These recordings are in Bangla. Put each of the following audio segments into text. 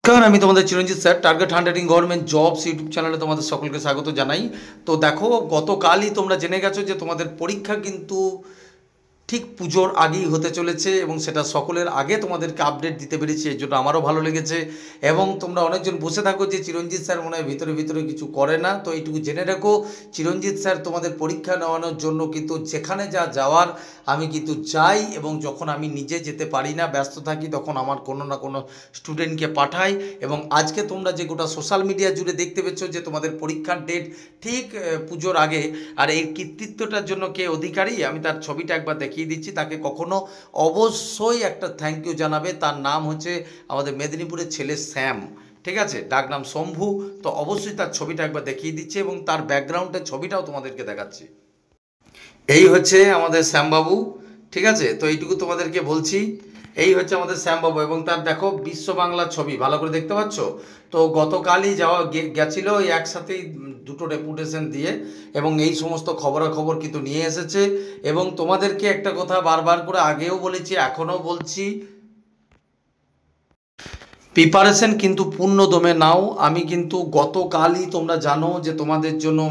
কারণ আমি তোমাদের চিরঞ্জিত sir target হান্ড্রেডিং government jobs YouTube চ্যানেলে তোমাদের সকলকে স্বাগত জানাই। তো দেখো, গতকালই তোমরা জেনে গেছো যে তোমাদের পরীক্ষা কিন্তু ঠিক পুজোর আগেই হতে চলেছে এবং সেটা সকলের আগে তোমাদেরকে আপডেট দিতে পেরেছি, এর জন্য আমারও ভালো লেগেছে। এবং তোমরা অনেকজন বসে থাকো যে চিরঞ্জিত স্যার মনে হয় ভিতরে ভিতরে কিছু করে না, তো এইটুকু জেনে রাখো, চিরঞ্জিত স্যার তোমাদের পরীক্ষা নেওয়ানোর জন্য কিন্তু যেখানে যা যাওয়ার আমি কিন্তু যাই, এবং যখন আমি নিজে যেতে পারি না, ব্যস্ত থাকি, তখন আমার কোনো না কোনো স্টুডেন্টকে পাঠাই। এবং আজকে তোমরা যে গোটা সোশ্যাল মিডিয়া জুড়ে দেখতে পেয়েছো যে তোমাদের পরীক্ষার ডেট ঠিক পুজোর আগে, আর এই কৃতিত্বটার জন্য কে অধিকারী আমি তার ছবিটা একবার দেখিয়ে দিচ্ছি। তাকে কখনো অবশ্যই একটা থ্যাংক ইউ জানাবে। তার নাম হচ্ছে আমাদের মেদিনীপুরের ছেলে শ্যাম, ঠিক আছে, ডাক নাম শম্ভু। তো অবশ্যই তার ছবিটা একবার দেখিয়ে দিচ্ছে এবং তার ব্যাকগ্রাউন্ডের ছবিটাও তোমাদেরকে দেখাচ্ছি। এই হচ্ছে আমাদের শ্যামবাবু, ঠিক আছে। তো এইটুকু তোমাদেরকে বলছি, এই হচ্ছে আমাদের শ্যামবাবু এবং তার দেখো বিশ্ব বাংলার ছবি ভালো করে দেখতে পাচ্ছ। তো গতকালই যাওয়া গেছিল ওই একসাথেই দুটো ডেপুটেশন দিয়ে, এবং এই সমস্ত খবরাখবর কিন্তু নিয়ে এসেছে। এবং তোমাদেরকে একটা কথা বারবার করে আগেও বলেছি, এখনও বলছি, প্রিপারেশন কিন্তু পূর্ণ দমে নাও। আমি কিন্তু গতকালই তোমরা জানো যে তোমাদের জন্য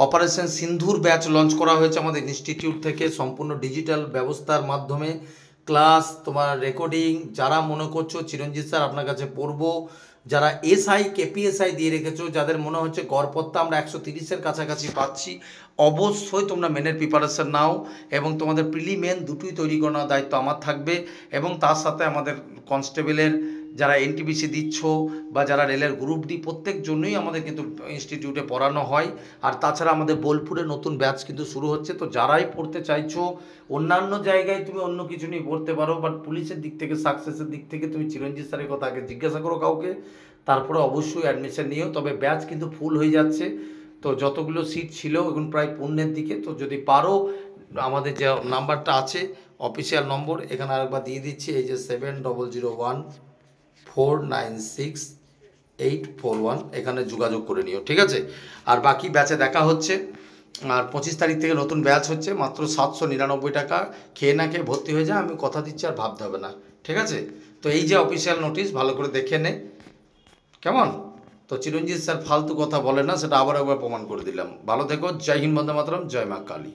অপারেশন সিন্ধুর ব্যাচ লঞ্চ করা হয়েছে আমাদের ইনস্টিটিউট থেকে, সম্পূর্ণ ডিজিটাল ব্যবস্থার মাধ্যমে ক্লাস, তোমার রেকর্ডিং। যারা মনে করছো চিরঞ্জিত স্যার আপনার কাছে পড়বো, যারা এসআই কেপিএসআই দিয়ে রেখেছো, যাদের মনে হচ্ছে গড়পত্তা আমরা 130-এর কাছাকাছি পাচ্ছি, অবশ্যই তোমরা মেনের প্রিপারেশন নাও। এবং তোমাদের প্রিলি মেন দুটোই তৈরি করানোর দায়িত্ব আমার থাকবে। এবং তার সাথে আমাদের কনস্টেবলের যারা এনটিপিসি দিচ্ছ বা যারা রেলের গ্রুপ ডি, প্রত্যেক জন্যই আমাদের কিন্তু ইনস্টিটিউটে পড়ানো হয়। আর তাছাড়া আমাদের বোলপুরে নতুন ব্যাচ কিন্তু শুরু হচ্ছে। তো যারাই পড়তে চাইছো, অন্যান্য জায়গায় তুমি অন্য কিছু নিয়ে পড়তে পারো, বাট পুলিশের দিক থেকে, সাকসেসের দিক থেকে তুমি চিরঞ্জিত স্যারের কথা আগে জিজ্ঞাসা করো কাউকে, তারপরে অবশ্যই অ্যাডমিশন নিও। তবে ব্যাচ কিন্তু ফুল হয়ে যাচ্ছে। তো যতগুলো সিট ছিল এখন প্রায় পূর্ণের দিকে। তো যদি পারো, আমাদের যে নাম্বারটা আছে অফিসিয়াল নম্বর, এখানে আরেকবার দিয়ে দিচ্ছি, এই যে 7001496841, এখানে যোগাযোগ করে নিও, ঠিক আছে। আর বাকি ব্যাচে দেখা হচ্ছে। আর 25 তারিখ থেকে নতুন ব্যাচ হচ্ছে, মাত্র 799 টাকা। খেয়ে না খেয়ে ভর্তি হয়ে যায়, আমি কথা দিচ্ছি, আর ভাবতে হবে না, ঠিক আছে। তো এই যে অফিসিয়াল নোটিশ, ভালো করে দেখে নে, কেমন। তো চিরঞ্জিত স্যার ফালতু কথা বলে না, সেটা আবার একবার প্রমাণ করে দিলাম। ভালো থেকো, জয় হিন্দ, বন্দে মাতরম, জয় মা কালী।